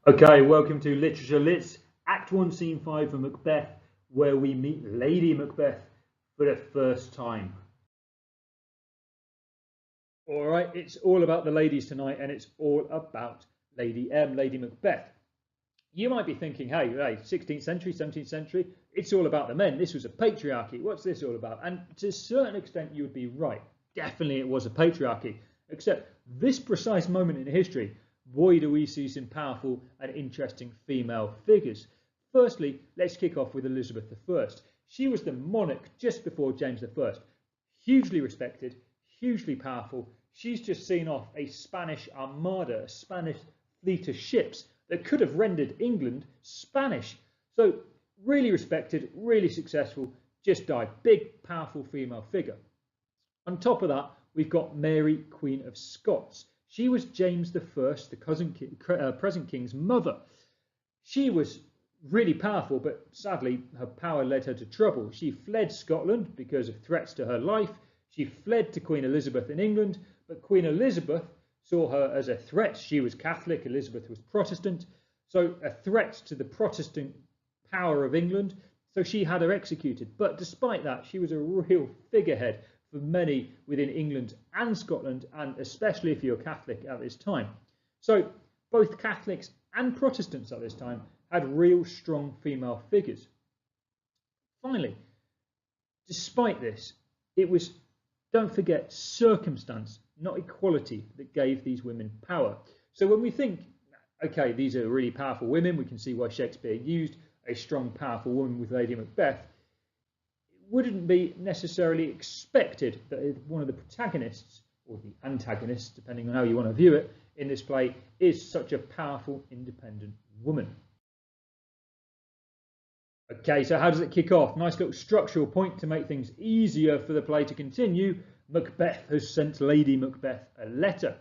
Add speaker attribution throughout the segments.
Speaker 1: Okay, welcome to Literature Lits, Act 1, Scene 5 of Macbeth, where we meet Lady Macbeth for the first time. All right, it's all about the ladies tonight, and it's all about Lady Macbeth. You might be thinking, hey, 16th century, 17th century, it's all about the men. This was a patriarchy. What's this all about? And to a certain extent, you would be right. Definitely it was a patriarchy, except this precise moment in history, boy, do we see some powerful and interesting female figures. Firstly, let's kick off with Elizabeth I. She was the monarch just before James I. Hugely respected, hugely powerful. She's just seen off a Spanish armada, a Spanish fleet of ships that could have rendered England Spanish. So really respected, really successful, just died. Big, powerful female figure. On top of that, we've got Mary, Queen of Scots. She was James I, the present king's mother. She was really powerful, but sadly her power led her to trouble. She fled Scotland because of threats to her life. She fled to Queen Elizabeth in England, but Queen Elizabeth saw her as a threat. She was Catholic, Elizabeth was Protestant, so a threat to the Protestant power of England, so she had her executed. But despite that, she was a real figurehead for many within England and Scotland, and especially if you're Catholic at this time. So both Catholics and Protestants at this time had real strong female figures. Finally, despite this, it was, don't forget, circumstance, not equality, that gave these women power. So when we think, okay, these are really powerful women, we can see why Shakespeare used a strong, powerful woman with Lady Macbeth. Wouldn't be necessarily expected that one of the protagonists, or the antagonists, depending on how you want to view it, in this play is such a powerful, independent woman. Okay, so how does it kick off? Nice little structural point to make things easier for the play to continue. Macbeth has sent Lady Macbeth a letter.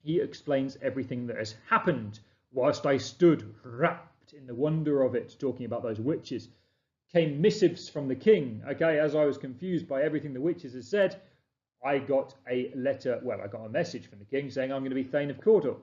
Speaker 1: He explains everything that has happened. Whilst I stood wrapped in the wonder of it, talking about those witches, came missives from the king. Okay, as I was confused by everything the witches had said, I got a letter, well, I got a message from the king saying I'm going to be Thane of Cawdor.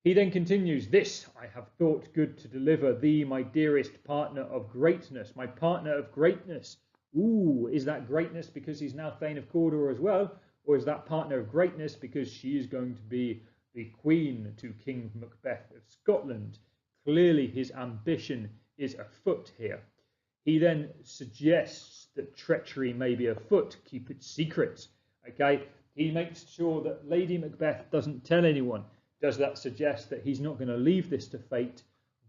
Speaker 1: He then continues, this I have thought good to deliver thee, my dearest partner of greatness, my partner of greatness. Ooh, is that greatness because he's now Thane of Cawdor as well? Or is that partner of greatness because she is going to be the queen to King Macbeth of Scotland? Clearly his ambition is afoot here. He then suggests that treachery may be afoot, keep it secret. Okay, he makes sure that Lady Macbeth doesn't tell anyone. Does that suggest that he's not going to leave this to fate,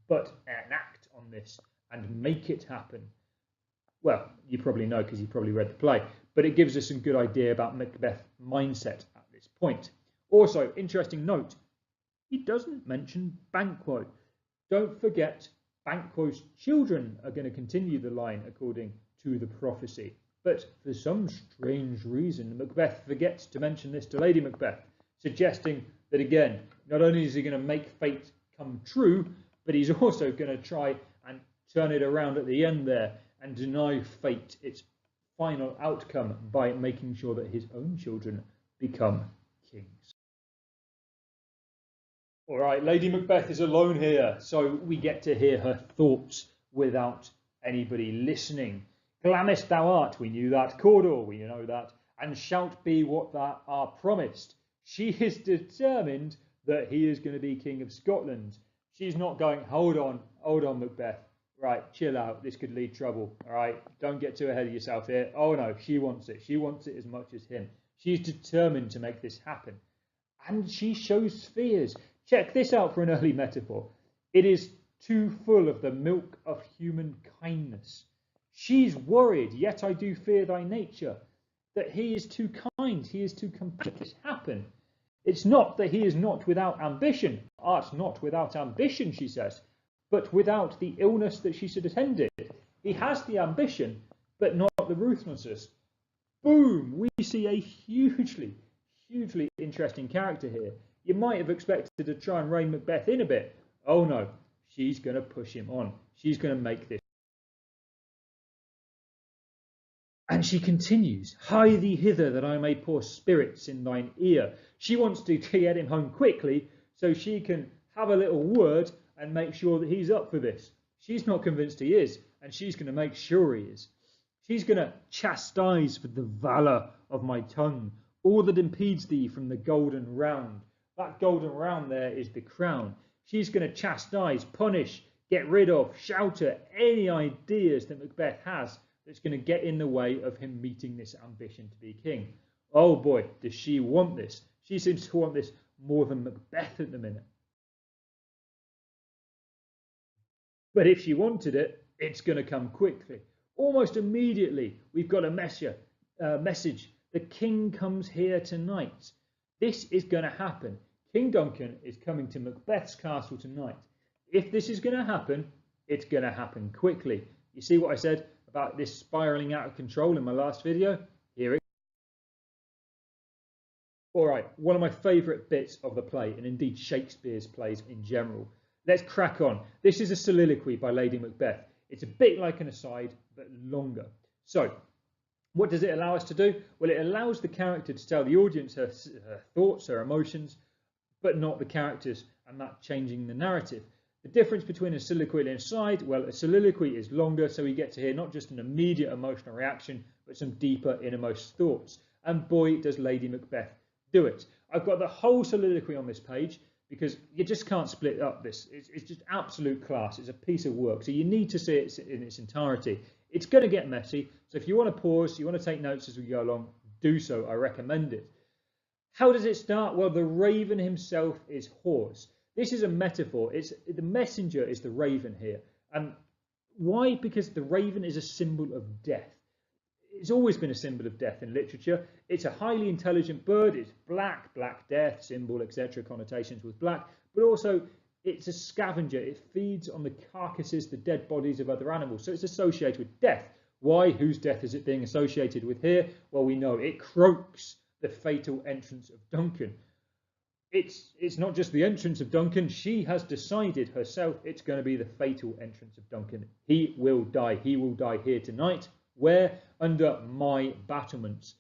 Speaker 1: but enact on this and make it happen? Well, you probably know because you probably read the play, but it gives us some good idea about Macbeth's mindset at this point. Also, interesting note, he doesn't mention Banquo. Don't forget, Banquo's children are going to continue the line according to the prophecy. But for some strange reason, Macbeth forgets to mention this to Lady Macbeth, suggesting that, again, not only is he going to make fate come true, but he's also going to try and turn it around at the end there and deny fate its final outcome by making sure that his own children become kings. All right, Lady Macbeth is alone here, so we get to hear her thoughts without anybody listening. Glamis thou art, we knew that. Cawdor, we know that. And shalt be what thou art promised. She is determined that he is going to be King of Scotland. She's not going, hold on, Macbeth. Right, chill out. This could lead trouble. All right, don't get too ahead of yourself here. Oh no, she wants it. She wants it as much as him. She's determined to make this happen. And she shows fears. Check this out for an early metaphor. It is too full of the milk of human kindness. She's worried, yet I do fear thy nature, that he is too kind, he is too compassionate. This happen. It's not that he is not without ambition. Art not without ambition, she says, but without the illness that she should attend it. He has the ambition, but not the ruthlessness. Boom! We see a hugely interesting character here. You might have expected to try and rein Macbeth in a bit. Oh no, she's going to push him on. She's going to make this. And she continues, hie thee hither that I may pour spirits in thine ear. She wants to get him home quickly so she can have a little word and make sure that he's up for this. She's not convinced he is, and she's going to make sure he is. She's going to chastise for the valour of my tongue, all that impedes thee from the golden round. That golden round there is the crown. She's going to chastise, punish, get rid of, shout at any ideas that Macbeth has that's going to get in the way of him meeting this ambition to be king. Oh boy, does she want this. She seems to want this more than Macbeth at the minute. But if she wanted it, it's going to come quickly. Almost immediately, we've got a message. The king comes here tonight. This is going to happen. King Duncan is coming to Macbeth's castle tonight. If this is going to happen, it's going to happen quickly. You see what I said about this spiralling out of control in my last video? Here it is. All right, one of my favourite bits of the play, and indeed Shakespeare's plays in general. Let's crack on. This is a soliloquy by Lady Macbeth. It's a bit like an aside, but longer. So, what does it allow us to do? Well, it allows the character to tell the audience her thoughts, her emotions, but not the characters, and that changing the narrative. The difference between a soliloquy and an aside, well, a soliloquy is longer, so we get to hear not just an immediate emotional reaction, but some deeper innermost thoughts. And boy, does Lady Macbeth do it. I've got the whole soliloquy on this page, because you just can't split up this. It's just absolute class. It's a piece of work. So you need to see it in its entirety. It's going to get messy. So if you want to pause, you want to take notes as we go along, do so. I recommend it. How does it start? Well, the raven himself is hoarse. This is a metaphor. The messenger is the raven here. And why? Because the raven is a symbol of death. It's always been a symbol of death in literature. It's a highly intelligent bird. It's black death, symbol, etc., connotations with black. But also, it's a scavenger. It feeds on the carcasses, the dead bodies of other animals. So it's associated with death. Why? Whose death is it being associated with here? Well, we know it croaks the fatal entrance of Duncan. It's not just the entrance of Duncan. She has decided herself it's going to be the fatal entrance of Duncan. He will die. He will die here tonight. Where? Under my battlements.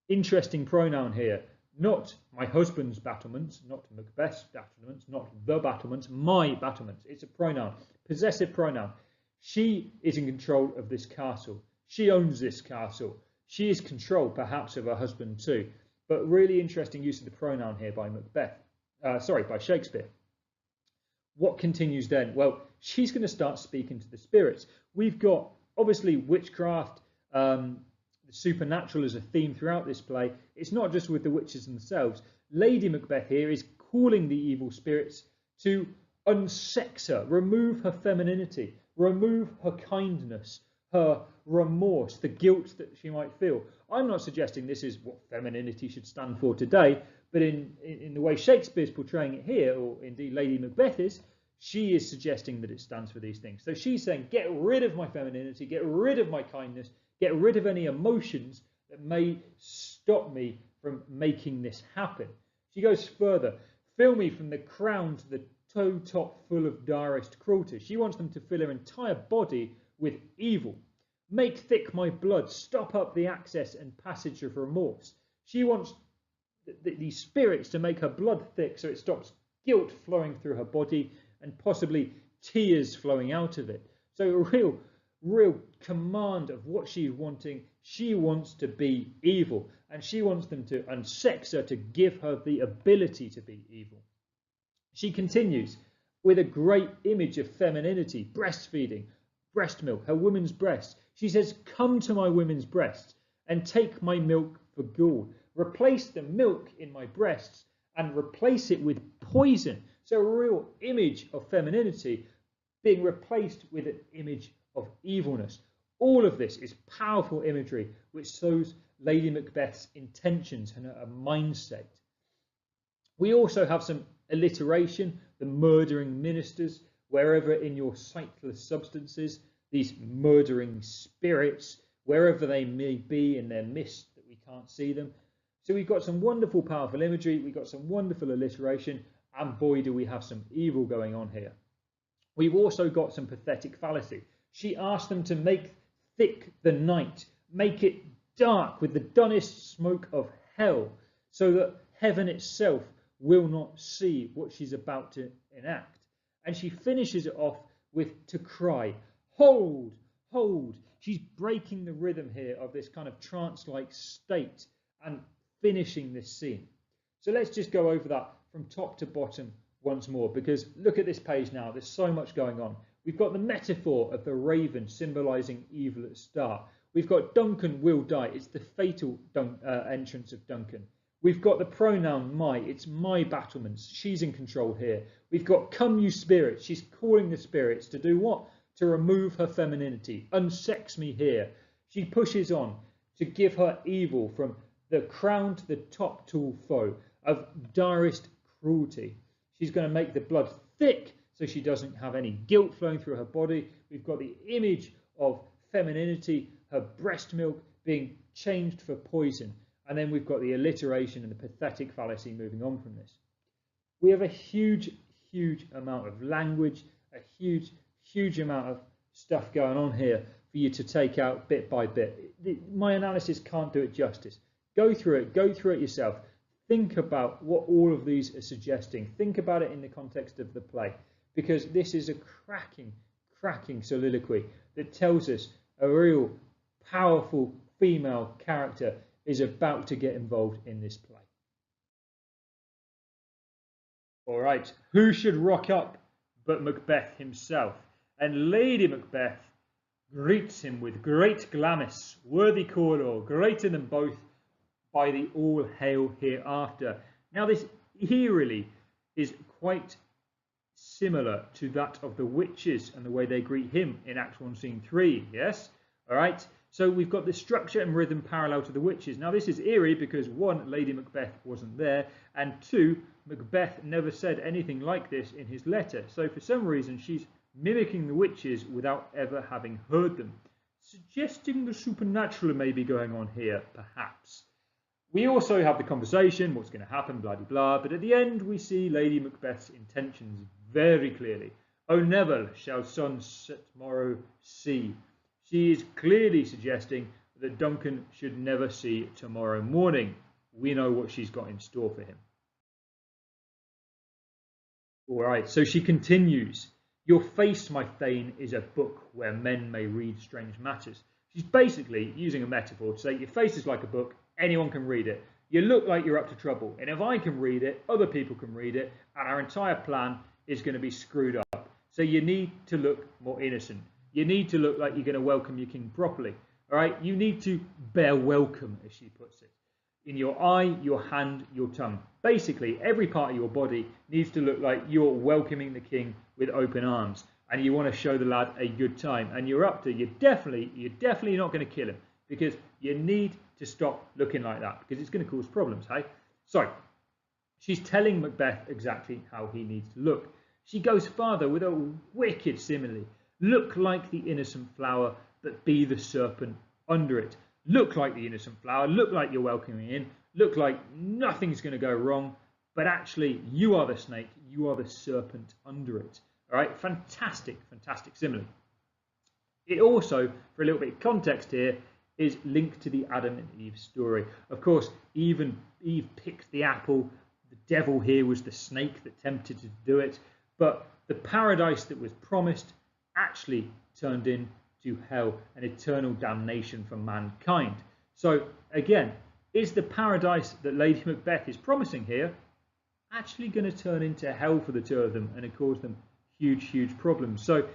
Speaker 1: Interesting pronoun here. Not my husband's battlements, not Macbeth's battlements, not the battlements, my battlements. It's a pronoun, possessive pronoun. She is in control of this castle. She owns this castle. She is controlled perhaps of her husband too. But really interesting use of the pronoun here by by Shakespeare. What continues then? Well, she's going to start speaking to the spirits. We've got obviously witchcraft, the supernatural as a theme throughout this play. It's not just with the witches themselves. Lady Macbeth here is calling the evil spirits to unsex her, remove her femininity, remove her kindness, her remorse, the guilt that she might feel. I'm not suggesting this is what femininity should stand for today, but in the way Shakespeare's portraying it here, or indeed Lady Macbeth is, she is suggesting that it stands for these things. So she's saying, get rid of my femininity, get rid of my kindness, get rid of any emotions that may stop me from making this happen. She goes further, fill me from the crown to the toe top full of direst cruelty. She wants them to fill her entire body with evil. Make thick my blood, stop up the access and passage of remorse. She wants these spirits to make her blood thick so it stops guilt flowing through her body and possibly tears flowing out of it. So a real command of what she's wanting. She wants to be evil, and she wants them to unsex her, to give her the ability to be evil. She continues with a great image of femininity, breastfeeding, breast milk, her woman's breasts. She says, come to my women's breasts and take my milk for gall. Replace the milk in my breasts and replace it with poison. So a real image of femininity being replaced with an image of evilness. All of this is powerful imagery which shows Lady Macbeth's intentions and her mindset. We also have some alliteration, the murdering ministers, wherever in your sightless substances, these murdering spirits, wherever they may be in their mist that we can't see them. So we've got some wonderful, powerful imagery, we've got some wonderful alliteration, and boy, do we have some evil going on here. We've also got some pathetic fallacy. She asked them to make thick the night, make it dark with the dunnest smoke of hell, so that heaven itself will not see what she's about to enact. And she finishes it off with to cry, hold, hold. She's breaking the rhythm here of this kind of trance-like state and finishing this scene. So let's just go over that from top to bottom once more, because look at this page now. There's so much going on. We've got the metaphor of the raven symbolising evil at the start. We've got Duncan will die. It's the fatal entrance of Duncan. We've got the pronoun my. It's my battlements. She's in control here. We've got come you spirits. She's calling the spirits to do what? To remove her femininity. Unsex me here. She pushes on to give her evil from the crown to the top tool foe of direst cruelty. She's going to make the blood thick so she doesn't have any guilt flowing through her body. We've got the image of femininity, her breast milk being changed for poison. And then we've got the alliteration and the pathetic fallacy moving on from this. We have a huge, huge amount of language, a huge, huge amount of stuff going on here for you to take out bit by bit. My analysis can't do it justice. Go through it yourself. Think about what all of these are suggesting. Think about it in the context of the play, because this is a cracking, cracking soliloquy that tells us a real powerful female character is about to get involved in this play. All right, who should rock up but Macbeth himself? And Lady Macbeth greets him with great glamis, worthy Corlor, greater than both, by the all hail hereafter. Now this eerily is quite similar to that of the witches and the way they greet him in Act 1, Scene 3, yes? All right, so we've got the structure and rhythm parallel to the witches. Now this is eerie because 1, Lady Macbeth wasn't there, and 2, Macbeth never said anything like this in his letter. So for some reason she's mimicking the witches without ever having heard them, suggesting the supernatural may be going on here, perhaps. We also have the conversation, what's going to happen, blah, blah, blah, but at the end we see Lady Macbeth's intentions very clearly. Oh, never shall sunset tomorrow see. She is clearly suggesting that Duncan should never see tomorrow morning. We know what she's got in store for him. All right, so she continues. Your face, my Thane, is a book where men may read strange matters. She's basically using a metaphor to say your face is like a book. Anyone can read it. You look like you're up to trouble. And if I can read it, other people can read it. And our entire plan is going to be screwed up. So you need to look more innocent. You need to look like you're going to welcome your king properly. All right. You need to bear welcome, as she puts it. In your eye, your hand, your tongue. Basically, every part of your body needs to look like you're welcoming the king with open arms. And you want to show the lad a good time. And you're definitely not going to kill him. Because you need to stop looking like that, because it's going to cause problems, hey? So, she's telling Macbeth exactly how he needs to look. She goes farther with a wicked simile. Look like the innocent flower, but be the serpent under it. Look like the innocent flower, look like you're welcoming in, look like nothing's going to go wrong, but actually you are the snake, you are the serpent under it. All right, fantastic, fantastic simile. It also, for a little bit of context here, is linked to the Adam and Eve story. Of course, Eve picked the apple. The devil here was the snake that tempted to do it. But the paradise that was promised actually turned into hell and eternal damnation for mankind. So again, is the paradise that Lady Macbeth is promising here actually going to turn into hell for the two of them and cause them huge, huge problems? So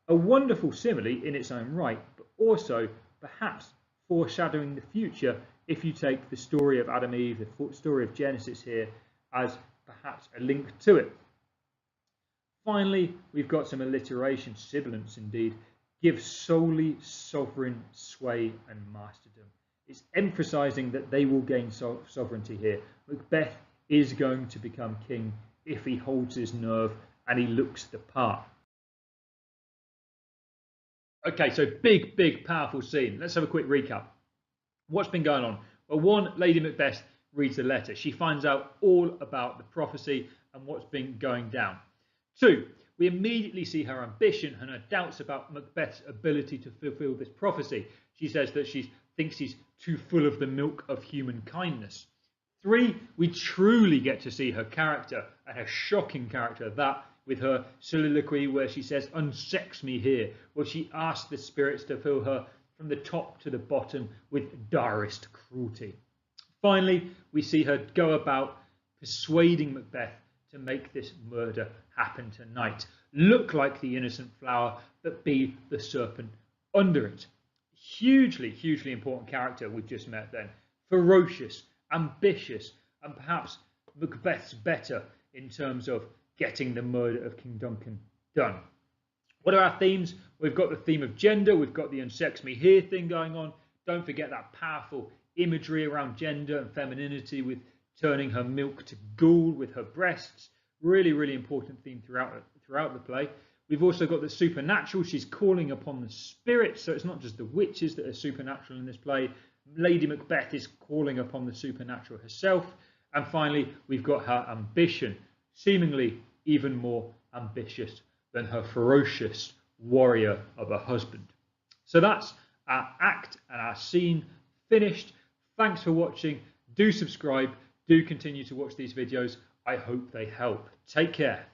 Speaker 1: a wonderful simile in its own right, but also perhaps foreshadowing the future if you take the story of Adam and Eve, the story of Genesis here, as perhaps a link to it. Finally, we've got some alliteration, sibilants indeed. Give solely sovereign sway and masterdom. It's emphasising that they will gain sovereignty here. Macbeth is going to become king if he holds his nerve and he looks the part. Okay, so big, powerful scene. Let's have a quick recap. What's been going on? Well, 1, Lady Macbeth reads the letter. She finds out all about the prophecy and what's been going down. 2, we immediately see her ambition and her doubts about Macbeth's ability to fulfill this prophecy. She says that she thinks he's too full of the milk of human kindness. 3, we truly get to see her character, and her shocking character, that with her soliloquy where she says, "Unsex me here," where she asks the spirits to fill her from the top to the bottom with direst cruelty. Finally, we see her go about persuading Macbeth to make this murder happen tonight. Look like the innocent flower, but be the serpent under it. Hugely, hugely important character we've just met then. Ferocious, ambitious, and perhaps Macbeth's better in terms of getting the murder of King Duncan done. What are our themes? We've got the theme of gender, we've got the unsex me here thing going on. Don't forget that powerful imagery around gender and femininity with turning her milk to gall with her breasts. Really, really important theme throughout the play. We've also got the supernatural. She's calling upon the spirits, so it's not just the witches that are supernatural in this play. Lady Macbeth is calling upon the supernatural herself. And finally, we've got her ambition, seemingly even more ambitious than her ferocious warrior of a husband. So that's our act and our scene finished. Thanks for watching. Do subscribe. Do continue to watch these videos. I hope they help. Take care.